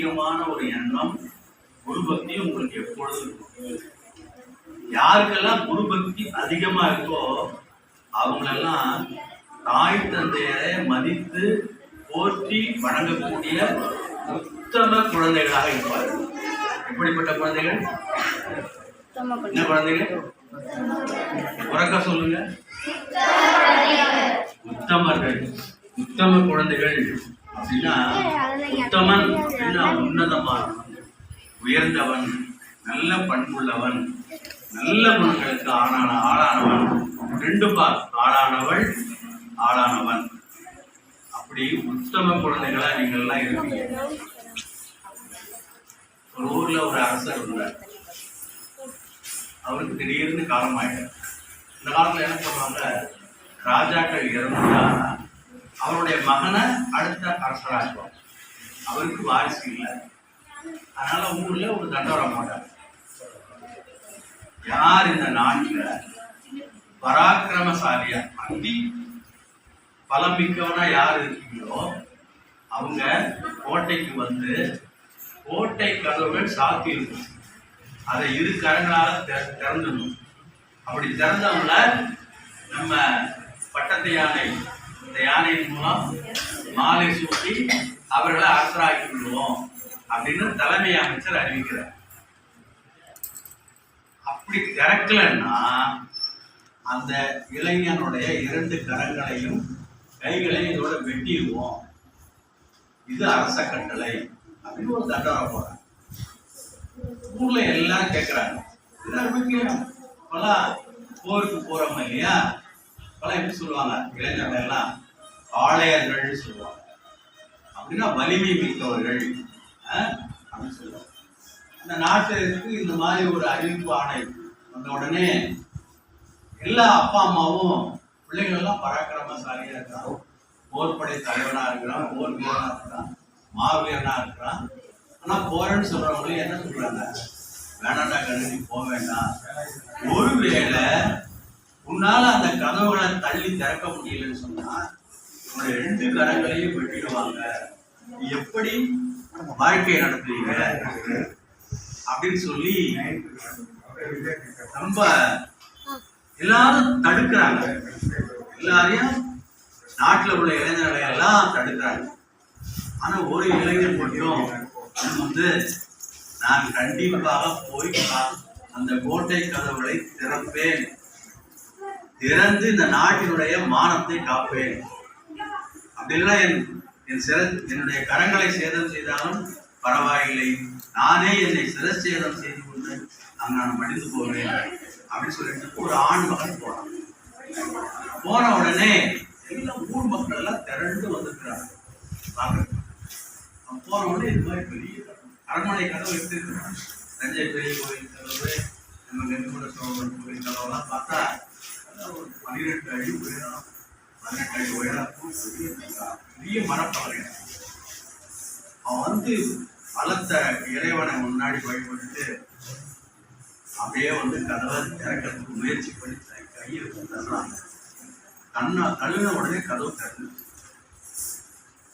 அதிகமான ஒரு எண்ணம் குரு பக்தி உங்களுக்கு எப்பொழுதும் இருக்கும். யாருக்கெல்லாம் குரு பக்தி அதிகமா இருக்கோ அவங்களெல்லாம் தாய் தந்தையரை மதித்து போற்றி வணங்கக்கூடிய உத்தம குழந்தைகளாக இருப்பார்கள். எப்படிப்பட்ட குழந்தைகள்? என்ன குழந்தைகள்? உறக்க சொல்லுங்க. உத்தமர்கள், உத்தம குழந்தைகள் அப்படின்னா உத்தமன் அப்படின்னா உன்னதமானவன், உயர்ந்தவன், நல்ல பண்புள்ளவன், நல்ல குணங்களுக்கு ஆளானவன். ரெண்டு பார், ஆளானவள், ஆளானவன். அப்படி உத்தம குழந்தைகளா நீங்கள் எல்லாம் இருப்பீங்க. ஒரு ஊர்ல ஒரு அரசர் இருந்தார். அவருக்கு திடீர்னு காலம் ஆயிட்டார். இந்த காலத்துல என்ன பண்ணுவாங்க, ராஜாக்கள் இறந்துட்டா அவருடைய மகனை அடுத்த அரசராக்குவாங்க. அவருக்கு வாரிசு இல்லை. அதனால ஊர்ல ஒரு தண்டோரம் போட்டார். யார் இந்த நாட்டுல பராக்கிரமசாலியா அந்தி பலம் மிக்கவனா யார் இருக்கீங்களோ அவங்க கோட்டைக்கு வந்து, கோட்டை கதவுகள் சாத்தி இருக்கும், அதை இரு கரங்களால திறந்துடணும். அப்படி திறந்தவங்கள நம்ம பட்டத்து யானை, இந்த யானையின் மூலம் மாலை சூட்டி அவர்களை அரசராக்கி விடுவோம் அப்படின்னு தலைமை அமைச்சர் அறிவிக்கிறார். அப்படி திறக்கலன்னா அந்த இளைஞனுடைய 2 கரங்களையும் கைகளையும் இதோட வெட்டிடுவோம், இது அரச கட்டளை அப்படின்னு ஒரு தண்டனை போறாங்க. ஊர்ல எல்லாரும் கேட்கிறாங்க. இப்பெல்லாம் போருக்கு போறோம் இல்லையா, இப்பெல்லாம் எப்படி சொல்லுவாங்க, இளைஞர்கள் எல்லாம் ஆளையர்கள் சொல்லுவாங்க. அப்படின்னா வலிமை மிக்கவர்கள் அப்படின்னு சொல்லுவாங்க. இந்த நாட்டிற்கு இந்த மாதிரி ஒரு அறிவிப்பு ஆணை வந்த உடனே எல்லா அப்பா அம்மாவும் பிள்ளைகள் எல்லாம் பராக்கிரமசாலியா இருக்கிறான், போர்படை தலைவனா இருக்கிறான், போர் வீரனா இருக்கிறான், மாவீரனா இருக்கிறான். ஆனா போறேன்னு சொல்றவங்களே என்ன சொல்றாங்க, வேணாண்டா கண்ணி போக வேண்டாம், ஒருவேளை உன்னால அந்த கதவுகளை தள்ளி திறக்க முடியலன்னு சொன்னா உங்களுடைய 2 கரங்களையும் வெட்டிடுவாங்க, எப்படி வாழ்க்கையை நடத்துவீங்க அப்படின்னு சொல்லி ரொம்ப எல்லாரும் தடுக்கிறாங்க. எல்லாரையும் நாட்டில் உள்ள இளைஞர்களை எல்லாம் தடுக்கிறாங்க. ஆனா ஒரு இளைஞர் மட்டும் வந்து, நான் கண்டிப்பாக போய் அந்த கோட்டை கதவுகளை திறப்பேன், திறந்து இந்த நாட்டினுடைய மானத்தை காப்பேன். அப்படின்னா என்னுடைய கரங்களை சேதம் செய்தாலும் பரவாயில்லை, நானே என்னை சிரச்சேதம் செய்து கொண்டு நான் மடிந்து போவேன் அப்படின்னு சொல்லிட்டு ஒரு ஆண் மகன் போறான். போன உடனே எல்லாம் ஊர் மக்கள் எல்லாம் திரண்டு வந்திருக்கிறாங்க. போன உடனே இது மாதிரி பெரிய அரண்மனை கதவு எடுத்துருக்கிறாங்க. தஞ்சை பெரிய கோயில் கதவு, நம்ம நெருங்குட சோழன் கோயில் கதவுலாம் பார்த்தா ஒரு 12 அடி உயரம், 18 அடி உயரம், பெரிய மரப்பலகை. அவன் வந்து பலத்த இறைவனை முன்னாடி வழிபட்டு அப்படியே வந்து கதவை திறக்கிறதுக்கு முயற்சி பண்ணி கையை தள்ளுறாங்க. தள்ளின உடனே கதவு திறந்து.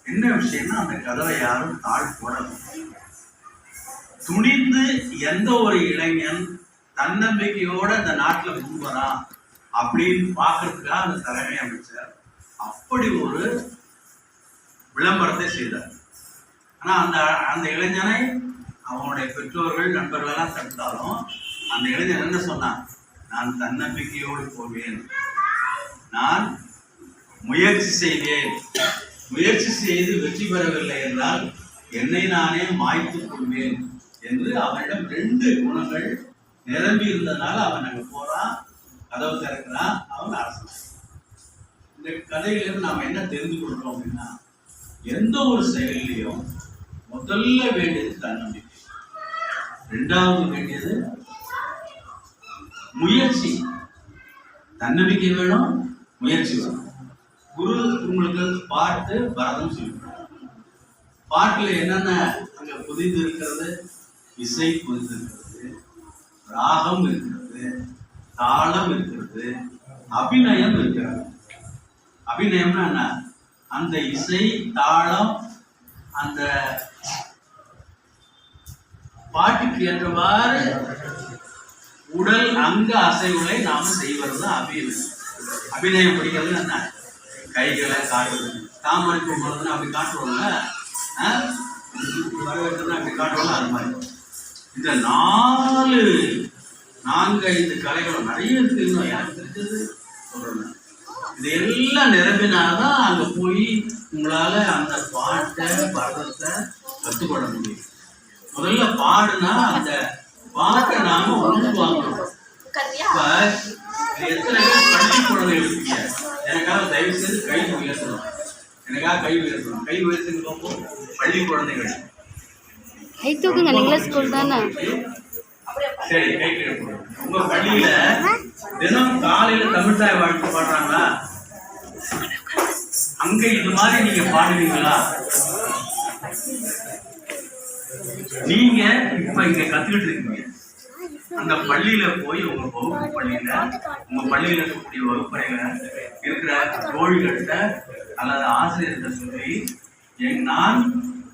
என்ன விஷயம்னா அந்த கதவை யாரும் தாழ் போடணும். துணிந்து எந்த ஒரு இளைஞன் தன்னம்பிக்கையோட இந்த நாட்டில் முன்வரான் அப்படின்னு பார்க்கறதுக்காக அந்த தலைமை அமைச்சர் அப்படி ஒரு விளம்பரத்தை செய்தார். ஆனா அந்த இளைஞனை அவனுடைய பெற்றோர்கள் நண்பர்கள் எல்லாம் தடுத்தாலும் அந்த இளைஞன் என்ன சொன்னான், நான் தன்னம்பிக்கையோடு போவேன், நான் முயற்சி செய்வேன், முயற்சி செய்து வெற்றி பெறவில்லை என்றால் என்னை நானே மாய்த்துக் கொள்வேன் என்று அவனிடம் 2 குணங்கள் நிரம்பி இருந்ததுனால அவன் அங்க போறான், கதவு திறக்கிறான், அவன் அரசன். இந்த கதையிலிருந்து நாம் என்ன தெரிந்து கொள்றோம் அப்படின்னா, எந்த ஒரு செயலையும் முதல்ல வேண்டியது தன்னம்பிக்கை, 2வது வேண்டியது முயற்சி. தன்னம்பிக்கை வேணும், முயற்சி வேணும். குரு உங்களுக்கு பாட்டு பரதம் சொல்லிவிட்டார். பாட்டுல என்னென்ன அங்க புதிந்து இருக்கிறது, இசை புதிந்து இருக்கிறது, ராகம் இருக்கிறது, தாளம் இருக்கிறது, அபிநயம் இருக்கிறது. அபிநயம்னா என்ன, அந்த இசை தாளம் அந்த பாட்டுக்கு ஏற்றவாறு உடல் அங்க அசைவுகளை நாம செய்வது அபிநயம். அபிநயம் படிக்கிறது என்ன? கைகளை காட்டுறது. தாமரை போடுறதுன்னு அப்படி காட்டுவோம்ல, வரவேற்றது அப்படி காட்டுவோம்ல, அது மாதிரி இந்த 4-5 கலைகளும் நிறைய இருக்கு. இன்னும் எனக்கு தெரிஞ்சது சொல்றேன். இது எல்லாம் நிரம்பினாதான் அங்க போய் உங்களால அந்த பாட்டை பரதத்தை கற்றுக்கொள்ள முடியும். முதல்ல பாடுனா அந்த பாட்டை நாம உள்வாங்கணும். இப்ப எத்தனை பேர் பள்ளி குழந்தைகள் இருக்கீங்க? எனக்காக தயவு செய்து கை உயர்த்தணும். எனக்காக கை உயர்த்தணும். கை உயர்த்துக்கு போகும் பள்ளி குழந்தைகள். கை தூக்குங்க, நீங்களே ஸ்கூல் தானே. சரி, கை கீழே. உங்க பள்ளியில தினம் காலையில தமிழ்தாய் வாழ்த்து பாடுறாங்களா? அங்க இது மாதிரி நீங்க பாடுவீங்களா? நீங்க இப்ப இங்க கத்துக்கிட்டு இருக்கீங்க. அந்த பள்ளியில போய் உங்க வகுப்பு பள்ளியில, உங்க பள்ளியில இருக்கக்கூடிய வகுப்பறையில இருக்கிற தோழிகள்கிட்ட அல்லது ஆசிரியர்கிட்ட சொல்லி, நான்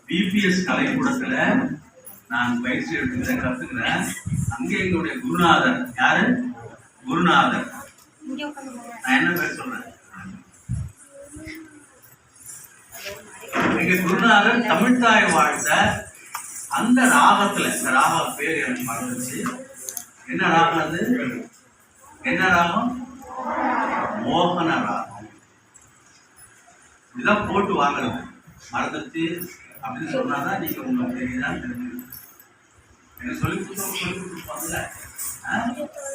பிபிஎஸ் கலைக்கூடத்துல நான் பயிற்சி எடுத்துக்கிறேன், கத்துக்கிறேன். அங்கே எங்களுடைய குருநாதர் யாரு? குருநாதர். நான் என்ன பேர் சொல்றேன்? எங்க குருநாதர் தமிழ்தாய் வாழ்த்த அந்த ராகத்துல, இந்த ராக பேர் எனக்கு மறந்துச்சு. என்ன ராகம் அது? என்ன ராகம்? மோகன ராகம். இதுதான் போட்டு வாங்குறது. மறந்துச்சு அப்படின்னு சொன்னாதான் நீங்க உங்களுக்கு தெரியுதான் தெரிஞ்சு எனக்கு சொல்லி கொடுப்பாங்கல்ல,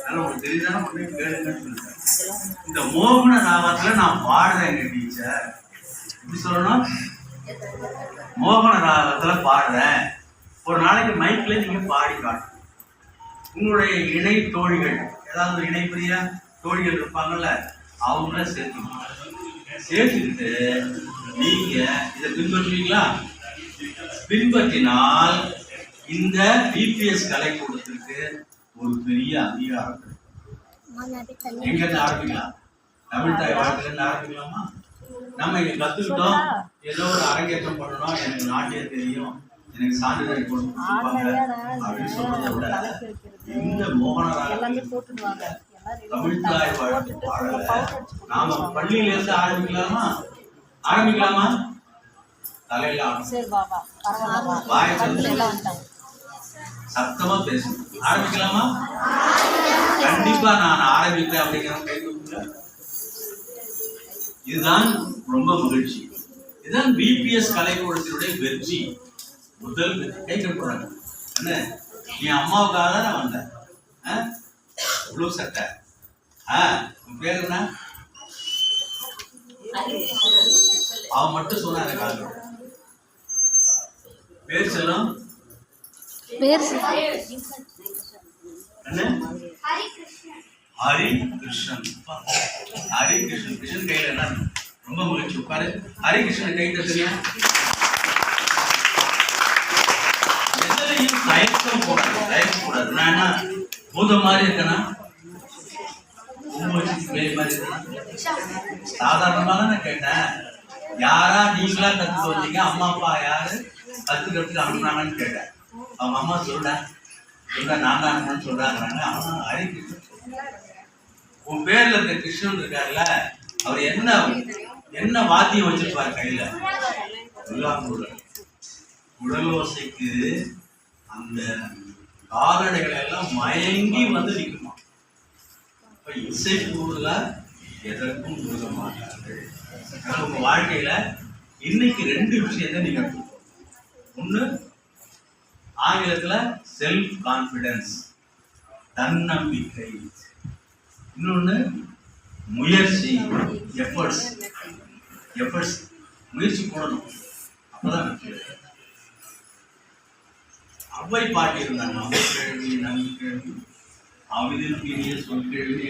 உங்களுக்கு தெரியுதானே உடனே கேளுங்கன்னு சொல்லிட்டேன். இந்த மோகன ராகத்துல நான் பாடுறேன். எங்க டீச்சர் எப்படி சொல்லணும்? மோகன ராகத்துல பாடுறேன். ஒரு நாளைக்கு மைக்ல நீங்க பாடி காட்டணும். உங்களுடைய இணை தோழிகள், ஏதாவது இணைப்பிரிய தோழிகள் இருப்பாங்கல்ல, அவங்கள சேர்த்துக்கிட்டு நீங்க இதை பின்பற்றுவீங்களா? பின்பற்றினால் இந்த பிபிஎஸ் கலைக்கூடத்திற்கு ஒரு பெரிய அங்கீகாரம் கிடைக்கும். எங்க இருந்து ஆரம்பிக்கலாம்? தமிழ்தாய் வாழ்க்கையில இருந்து ஆரம்பிக்கலாமா? நம்ம இங்க கத்துக்கிட்டோம், ஏதோ ஒரு அரங்கேற்றம் பண்ணணும், எனக்கு நாட்டியம் தெரியும், எனக்கு சான்றிதழ் கொடுப்பாங்க அப்படின்னு சொல்றதை விட இந்த மோகனராக தமிழ்தாய் வாழ்த்து பாடல நாம பள்ளியில இருந்து ஆரம்பிக்கலாமா? ஆரம்பிக்கலாமா? தலையில சத்தமா பேசணும். ஆரம்பிக்கலாமா? கண்டிப்பா நான் ஆரம்பிக்கிறேன் அப்படிங்கிற கை தூக்குங்க. இதுதான் ரொம்ப மகிழ்ச்சி. இதுதான் பிபிஎஸ் கலைக்கூடத்தினுடைய வெற்றி. முதல் கை கட்டுறாங்க. என்ன, நீ அம்மாவுக்காக தான் நான் வந்தேன். ப்ளூ சட்டை. உன் பேர் என்ன? அவன் மட்டும் சொன்னாங்க. கால பேர் செல்லும். என்ன? ஹரி கிருஷ்ணன். ஹரி கிருஷ்ணன். கிருஷ்ணன் கையில என்ன? ரொம்ப மகிழ்ச்சி. உட்காரு. ஹரி கிருஷ்ணன் கை தட்டுங்க. எதுலையும் தயக்கம் கூடாது. தயக்கம் கூடாது. நான் என்ன பூதம் மாதிரி இருக்கேனா? சாதாரணமா தான் நான் கேட்டேன். யாரா நீங்களா கத்துட்டு வந்தீங்க? அம்மா அப்பா யாரு கத்துக்கிறதுக்கு அனுப்புனாங்கன்னு கேட்டேன். அவங்க அம்மா சொல்ற நான் தான் அனுப்புன்னு சொல்றாங்க. அவன் ஹரி கிருஷ்ணன். உன் பேர்ல இருக்க கிருஷ்ணன் இருக்காருல்ல, அவர் என்ன வாத்தியம் வச்சிருப்பாரு கையில? உடலோசைக்கு அந்த காலடைகளை எல்லாம் மயங்கி வந்து நிற்குமா. இப்ப இசை பொருள்ல எதற்கும் முழுக மாட்டார்கள். உங்க வாழ்க்கையில இன்னைக்கு 2 விஷயத்தை நீங்க எடுத்துக்கணும். ஒண்ணு ஆங்கிலத்துல செல்ஃப் கான்பிடன்ஸ், தன்னம்பிக்கை. இன்னொன்னு முயற்சி, எஃபர்ட்ஸ். முயற்சி போடணும், அப்பதான் அவ்வை பாட்டி இருந்தாங்க. அவை கேள்வி நம் கேள்வி அவிதில் சொல் கேள்வி.